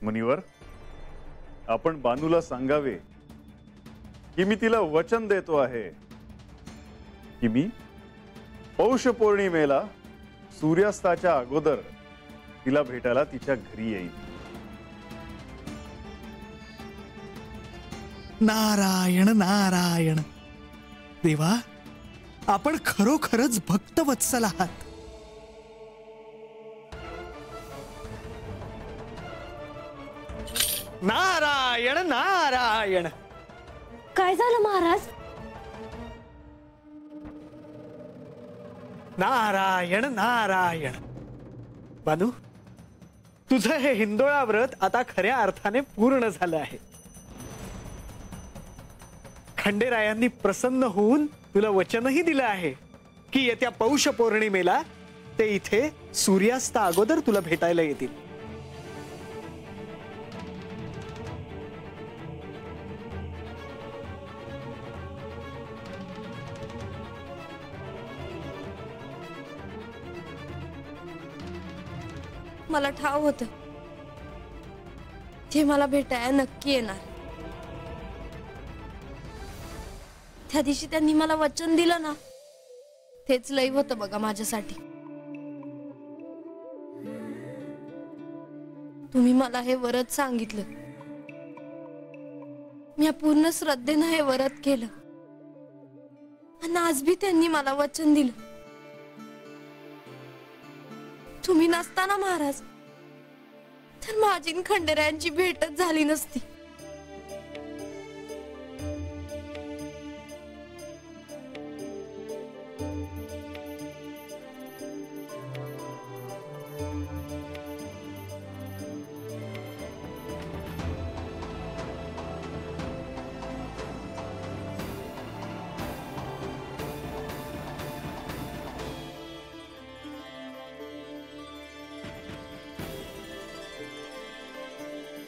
मुनिवर, आपण बानूला सांगावे की मी तिला वचन देतो आहे की मी पौष पौर्णिमेला सूर्यास्ताच्या अगोदर तिला भेटायला तिच्या घरी येईल. नारायण नारायण. देवा, आपण खरोखरच भक्तवत्सल आहात. नारायण नारायण. काय झालं महाराज? नारायण नारायण. बानू, तुझं हे हिंदोळा व्रत आता खऱ्या अर्थाने पूर्ण झालं आहे. खंडेरायांनी प्रसन्न होऊन तुला वचनही दिलं आहे की येत्या पौष पौर्णिमेला ते इथे सूर्यास्ता अगोदर तुला भेटायला येतील. मला ठाव होतं ते मला भेटायला नक्की येणार. त्या दिवशी त्यांनी मला वचन दिलं ना, तेच लय होतं बघा माझ्यासाठी. तुम्ही मला हे व्रत सांगितलं, मी पूर्ण श्रद्धेनं हे व्रत केलं आणि आज भी त्यांनी मला वचन दिलं. तुम्ही नसताना महाराज तर माझी आणि खंडेरायांची भेटच झाली नसती.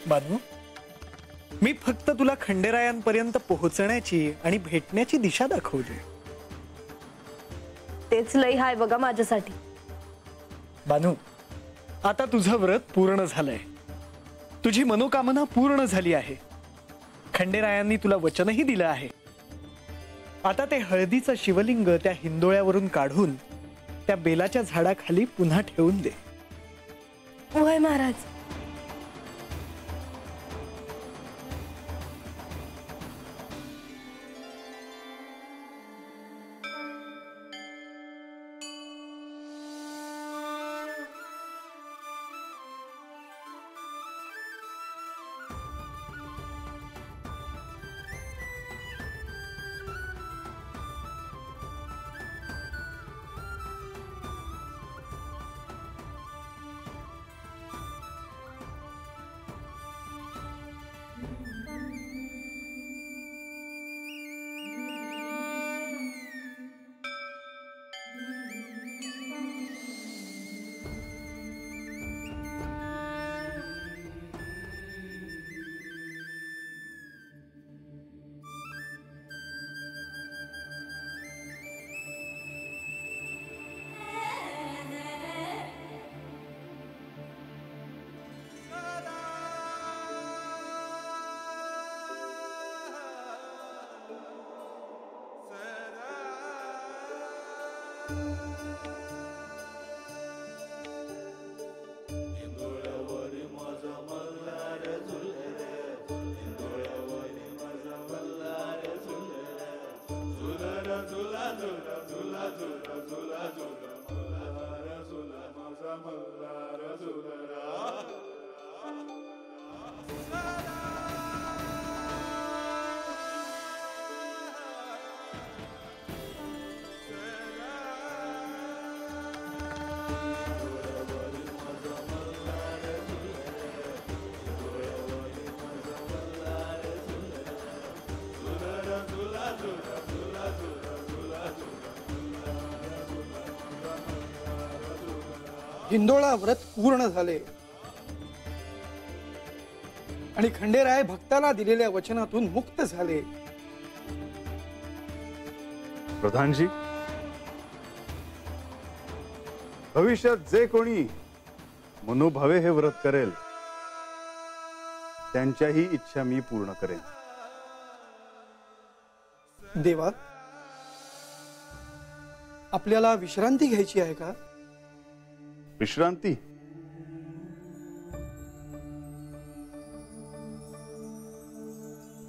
बानू, मी फक्त तुला खंडेरायांपर्यंत पोहोचण्याची आणि भेटण्याची दिशा दाखवली. तेच लय हाय बघा माझ्यासाठी. बानू, आता तुझं व्रत पूर्ण झालंय. तुझी मनोकामना पूर्ण झाली आहे. खंडेरायांनी तुला वचनही दिलं आहे. आता ते हळदीचं शिवलिंग त्या हिंदोळ्यावरून काढून त्या बेलाच्या झाडाखाली पुन्हा ठेवून दे. होय महाराज. हिंदोळा व्रत पूर्ण झाले आणि खंडेराय भक्ताला दिलेल्या वचनातून मुक्त झाले. प्रधानजी, भविष्यात जे कोणी मनोभावे हे व्रत करेल त्यांच्याही इच्छा मी पूर्ण करेन. देवा, आपल्याला विश्रांती घ्यायची आहे का? विश्रांती?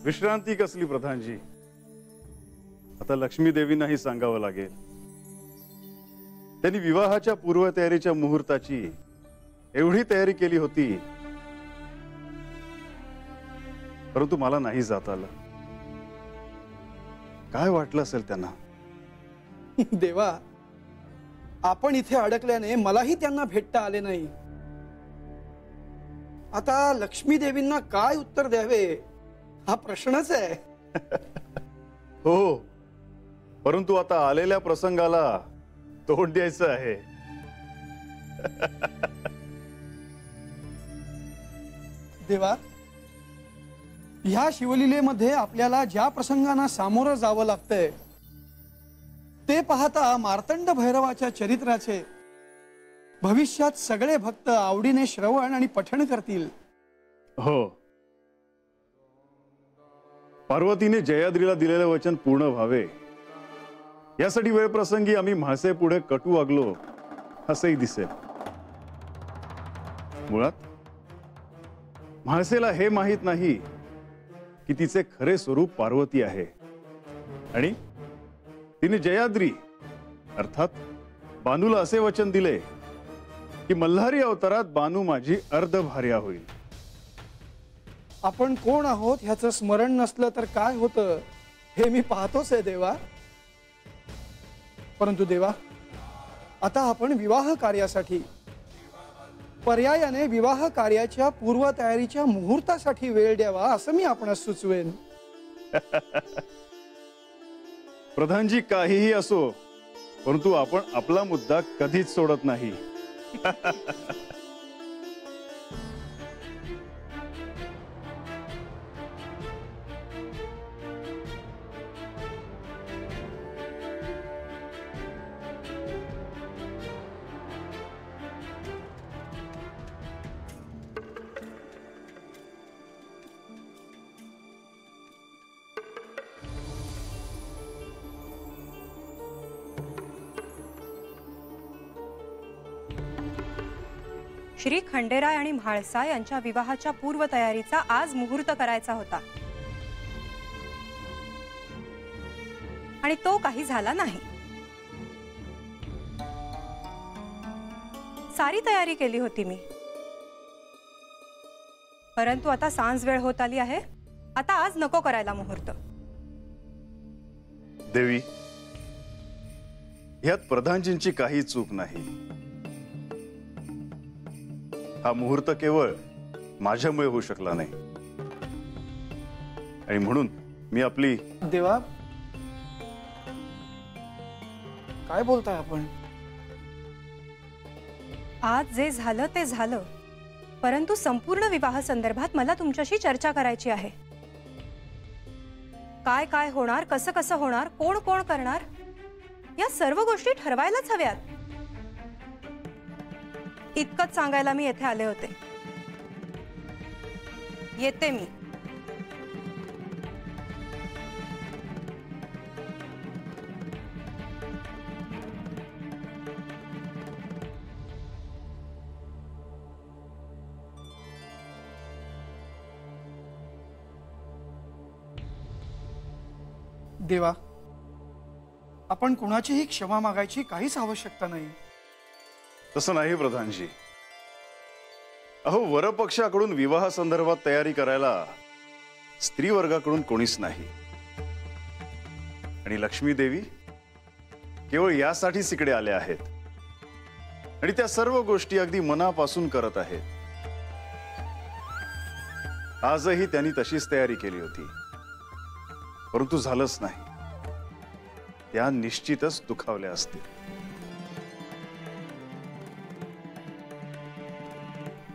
विश्रांती कसली प्रधानजी? आता लक्ष्मी देवींनाही सांगावं लागेल. त्यांनी विवाहाच्या पूर्वतयारीच्या मुहूर्ताची एवढी तयारी केली होती, परंतु मला नाही जाता आलं. काय वाटलं असेल त्यांना? देवा, आपण इथे अडकल्याने मलाही त्यांना भेटता आले नाही. आता लक्ष्मी देवींना काय उत्तर द्यावे हा प्रश्नच आहे. हो, परंतु आता आलेल्या प्रसंगाला तोंड द्यायचं आहे. देवा, ह्या शिवलीलेमध्ये आपल्याला ज्या प्रसंगांना सामोरं जावं लागतंय ते पाहता मार्तंड भैरवाच्या चरित्राचे भविष्यात सगळे भक्त आवडीने श्रवण आणि पठण करतील. हो, पार्वतीने जयाद्रीला दिलेलं वचन पूर्ण व्हावे यासाठी वेळप्रसंगी आम्ही म्हाळसे पुढे कटू वागलो असंही दिसेल. मुळात म्हाळसेला हे माहीत नाही की तिचे खरे स्वरूप पार्वती आहे आणि तिने जयाद्री अर्थात बानूला असे वचन दिले की मल्हारी अवतारात बानू माझी अर्धभार्या होईल. आपण कोण आहोत ह्याचं स्मरण नसलं तर काय होतं हे मी पाहतोच आहे देवा. परंतु देवा, आता आपण विवाह कार्यासाठी, पर्यायाने विवाह कार्याच्या पूर्वतयारीच्या मुहूर्तासाठी वेळ द्यावा असं मी आपणास सुचवेन. प्रधानजी, काहीही असो, परंतु आपण आपला मुद्दा कधीच सोडत नाही. श्री खंडेराय आणि म्हाळसा यांच्या विवाहाच्या पूर्वतयारीचा आज मुहूर्त करायचा होता आणि तो काही झाला नाही. सारी तयारी केली होती मी, परंतु आता सांज वेळ होत आली आहे. आता आज नको करायला मुहूर्त. देवी, यात प्रधानजींची काही चूक नाही. हा मुहूर्त केवळ माझ्यामुळे होऊ शकला नाही आणि म्हणून मी आपली. देवा, काय बोलताय आपण? आज जे झालं ते झालं, परंतु संपूर्ण विवाह संदर्भात मला तुमच्याशी चर्चा करायची आहे. काय काय होणार, कसं कसं होणार, कोण कोण करणार, या सर्व गोष्टी ठरवायलाच हव्यात. इतकंच सांगायला मी येथे आले होते. येते मी. देवा, आपण कुणाचीही क्षमा मागायची काहीच आवश्यकता नाही. तसं नाही प्रधानजी. अहो, वरपक्षाकडून विवाह संदर्भात तयारी करायला स्त्री वर्गाकडून कोणीच नाही आणि लक्ष्मी देवी केवळ यासाठीच इकडे आल्या आहेत आणि त्या सर्व गोष्टी अगदी मनापासून करत आहेत. आजही त्यांनी तशीच तयारी केली होती, परंतु झालंच नाही. त्या निश्चितच दुखावल्या असतील.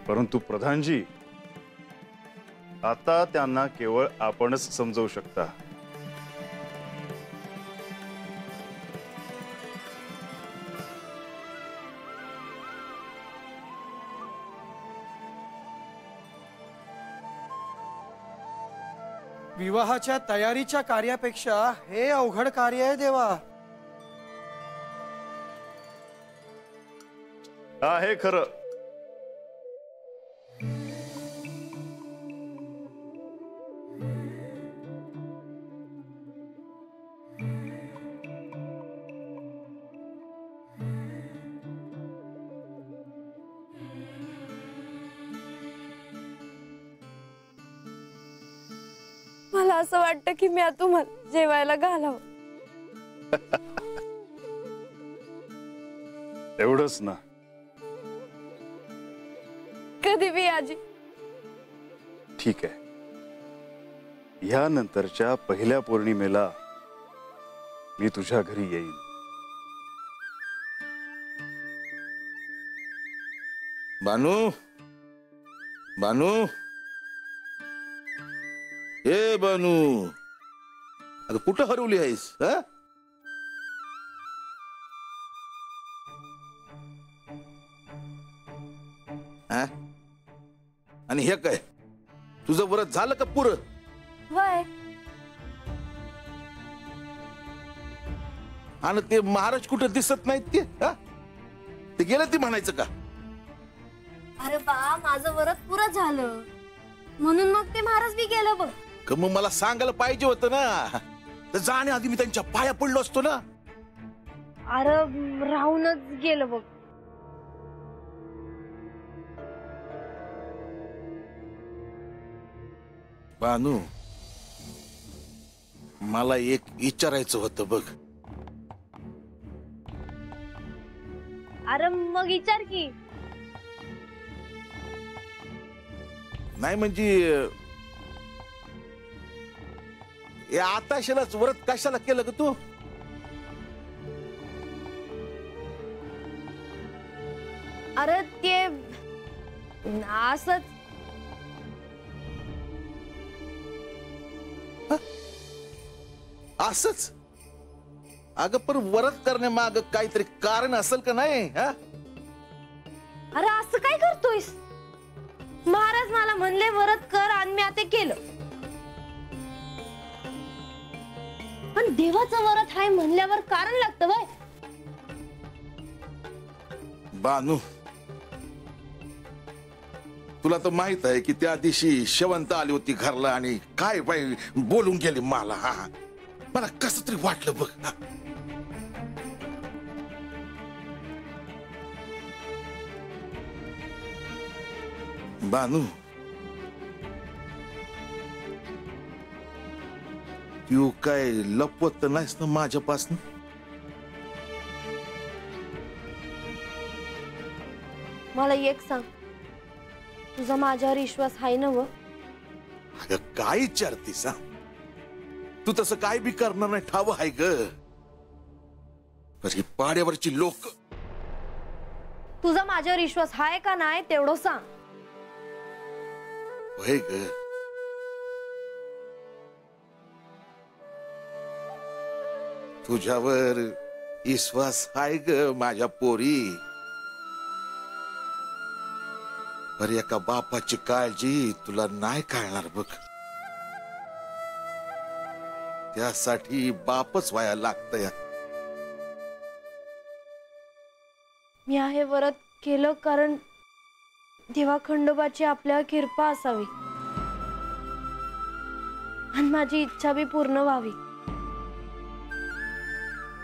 परंतु प्रधानजी, आता त्यांना केवळ आपणच समजवू शकता. विवाहाच्या तयारीच्या कार्यापेक्षा हे अवघड कार्य आहे देवा. आहे खरं. मला असं वाटतं की मी आता तुम्हाला जेवायला घालावं. एवढंच ना. कधी बी आजी. ठीक आहे, यानंतरच्या पहिल्या पौर्णिमेला मी तुझ्या घरी येईन. बानू, बानू, ए बानू, अगं कुठं हरवली आहेस? आणि हे काय, तुझं व्रत झालं का पुरं? वय आणि ते महाराज कुठं दिसत नाहीत ते गेलं ती म्हणायचं का? अरे बा, माझं व्रत पुरं झालं म्हणून मग ते महाराज बी गेलं बघ. का मग मला सांगायला पाहिजे होतं ना, तर जाण्याआधी मी त्यांच्या पाया पडलो असतो ना. अरे राहूनच गेलं बघ. बानू, मला एक विचारायचं होतं बघ. अरे मग विचार की. नाही म्हणजे हे आताशालाच व्रत कशाला केलं ग तू? अरे ते असंच. असंच? अगं पण व्रत करण्यामाग काहीतरी कारण असेल का नाही? अरे असं काय करतोयस? महाराज मला म्हणले व्रत कर आणि मी आता केलं. पण देवाचं व्रत हाय म्हणल्यावर कारण लागतं बाय. बानू, तुला तर माहित आहे की त्या दिवशी शेवंत आली होती घरला आणि काय बाई बोलून गेली मला. मला कसं तरी वाटलं बघ. बानू, तू काय लपवत नाहीस ना माझ्यापासून? मला एक सांग, तुझा माझ्यावर विश्वास आहे ना? व अगं काय विचारतीस? तू तसं काय बी करणार नाही ठाव आहे ग. ही पाड्यावरची लोक. तुझा माझ्यावर विश्वास आहे का नाही तेवढं सांग. होय ग. तुझ्यावर विश्वास आहे ग माझ्या पोरी. पर एका बापाची काळजी तुला नाही कळणार बघ. त्यासाठी बापच व्हायला लागतंय. मी आहे व्रत केलं कारण देवा खंडोबाची आपल्यावर कृपा असावी आणि माझी इच्छा बी पूर्ण व्हावी.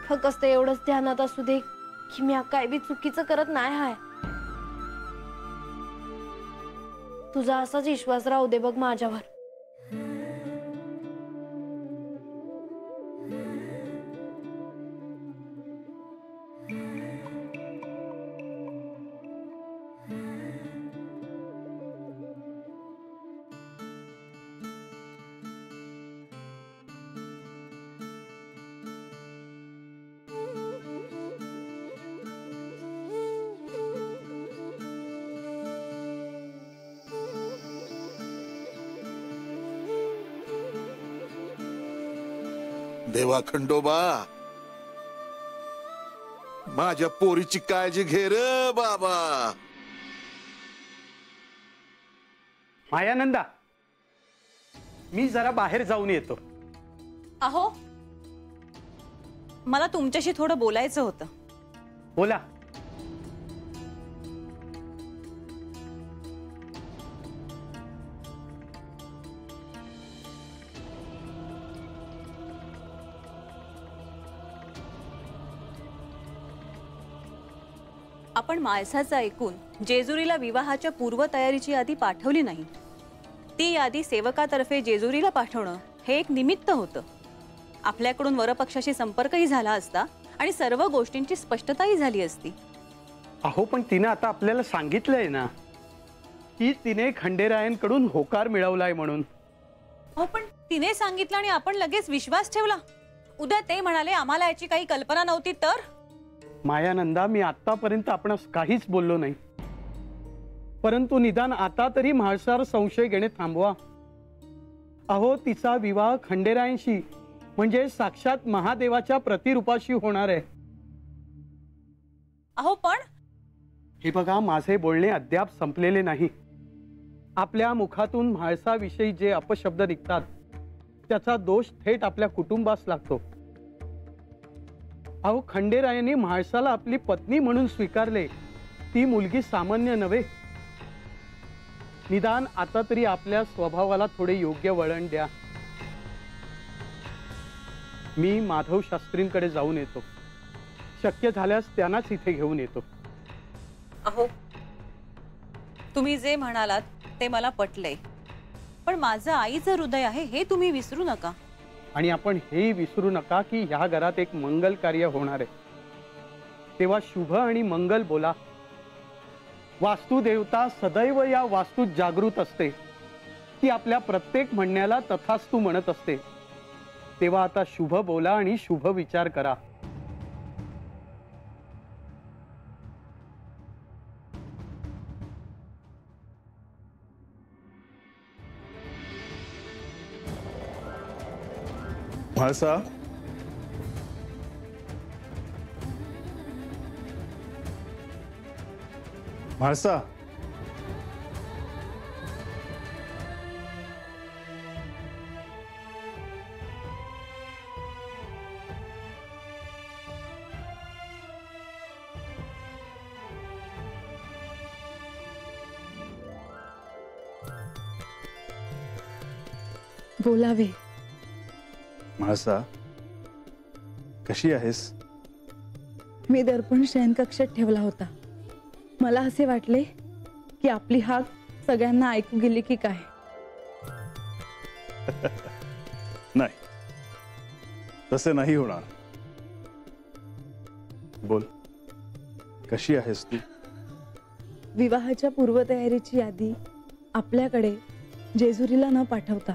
फक्त एवढंच ध्यानात असू दे की मी काय बी चुकीचं करत नाही हाय. तुझा असाच विश्वास राहू दे बघ माझ्यावर. देवा खंडोबा, माझ्या पोरीची काळजी घे रे बाबा. मायानंदा, मी जरा बाहेर जाऊन येतो. अहो, मला तुमच्याशी थोडं बोलायचं होतं. बोला. आपण माळसाचं ऐकून जेजुरीला विवाहाच्या पूर्वतयारीची यादी पाठवली नाही. ती यादी सेवकातर्फे जेजुरीला पाठवणं हे एक निमित्त होतं. आपल्याकडून वरपक्षाशी संपर्कही झाला असता आणि सर्व गोष्टींची स्पष्टताही झाली असती. अहो, पण तिने आता आपल्याला सांगितलंय ना की तिने खंडेरायांकडून होकार मिळवलाय म्हणून. हो, पण तिने सांगितलं आणि आपण लगेच विश्वास ठेवला. उद्या ते म्हणाले आम्हाला याची काही कल्पना नव्हती तर. मायानंदा, मी आतापर्यंत आपणास काहीच बोललो नाही, परंतु निदान आता तरी म्हाळसावर संशय घेणे थांबवा. अहो, तिचा विवाह खंडेरायांशी म्हणजे साक्षात महादेवाच्या प्रतिरूपाशी होणार आहे. अहो, पण हे बघा, माझे बोलणे अद्याप संपलेले नाही. आपल्या मुखातून म्हाळसाविषयी जे अपशब्द निघतात त्याचा दोष थेट आपल्या कुटुंबास लागतो. अहो, खंडेरायांनी म्हाळसाला आपली पत्नी म्हणून स्वीकारले. ती मुलगी सामान्य नव्हे. निदान आता तरी आपल्या स्वभावाला थोडे योग्य वळण द्या. मी माधव शास्त्रींकडे जाऊन येतो. शक्य झाल्यास त्यांनाच इथे घेऊन येतो. अहो, तुम्ही जे म्हणालात ते मला पटलंय, पण माझं आईचं हृदय आहे हे तुम्ही विसरू नका. आणि आपण हे विसरू नका की ह्या घरात एक मंगल कार्य होणार आहे. तेव्हा शुभ आणि मंगल बोला. वास्तुदेवता सदैव या वास्तूत जागृत असते. ती आपल्या प्रत्येक म्हणण्याला तथास्तु म्हणत असते. तेव्हा आता शुभ बोला आणि शुभ विचार करा. म्हाळसा, म्हाळसा, बोलावे. म्हाळसा, कशी आहेस? मी दर्पण शयनकक्षात ठेवला होता. मला असे वाटले की आपली हाक सगळ्यांना ऐकू गेली की काय. नाही, तसे नाही होणार. बोल, कशी आहेस तू? विवाहाच्या पूर्वतयारीची यादी आपल्याकडे जेजुरीला न पाठवता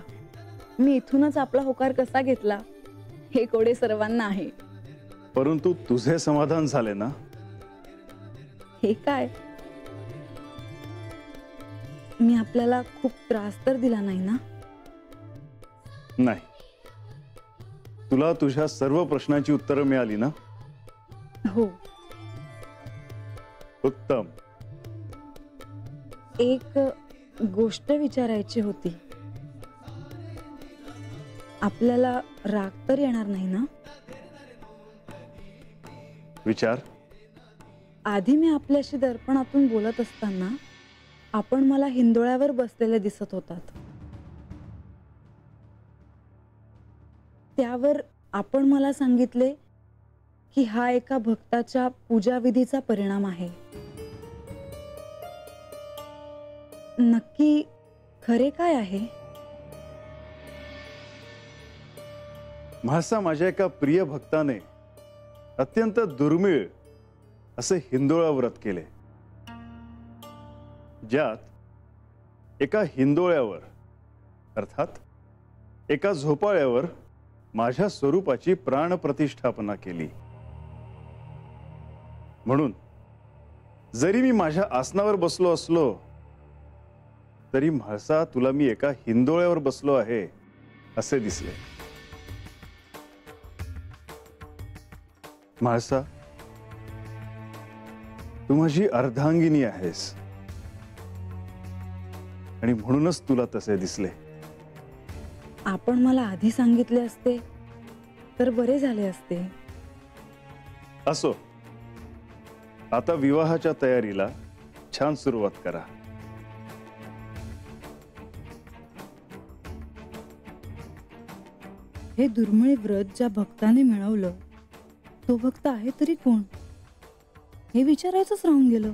मी इथूनच आपला होकार कसा घेतला हे कोडे सर्वांना आहे. परंतु तुझे समाधान झाले ना? हे काय, मी आपल्याला खूप त्रास तर दिला नाही ना? नाही. तुला तुझ्या सर्व प्रश्नांची उत्तरं मिळाली ना? हो. उत्तम. एक गोष्ट विचारायची होती. आपल्याला राग तर येणार नाही ना? विचार. आधी मी आपल्याशी दर्पणातून बोलत असताना आपण मला हिंदोळ्यावर बसलेले दिसत होतात. त्यावर आपण मला सांगितले की हा एका भक्ताच्या पूजाविधीचा परिणाम आहे. नक्की खरे काय आहे? म्हाळसा, माझ्या एका प्रिय भक्ताने अत्यंत दुर्मिळ असे हिंदोळा व्रत केले, ज्यात एका हिंदोळ्यावर अर्थात एका झोपाळ्यावर माझ्या स्वरूपाची प्राण प्रतिष्ठापना केली. म्हणून जरी मी माझ्या आसनावर बसलो असलो तरी म्हाळसा, तुला मी एका हिंदोळ्यावर बसलो आहे असे दिसले. म्हाळसा, तू माझी अर्धांगिनी आहेस आणि म्हणूनच तुला तसे दिसले. आपण मला आधी सांगितले असते तर बरे झाले असते. असो, आता विवाहाच्या तयारीला छान सुरुवात करा. हे दुर्मिळ व्रत ज्या भक्ताने मिळवलं तो भक्त आहे तरी कोण हे विचारायचंच राहून गेलं.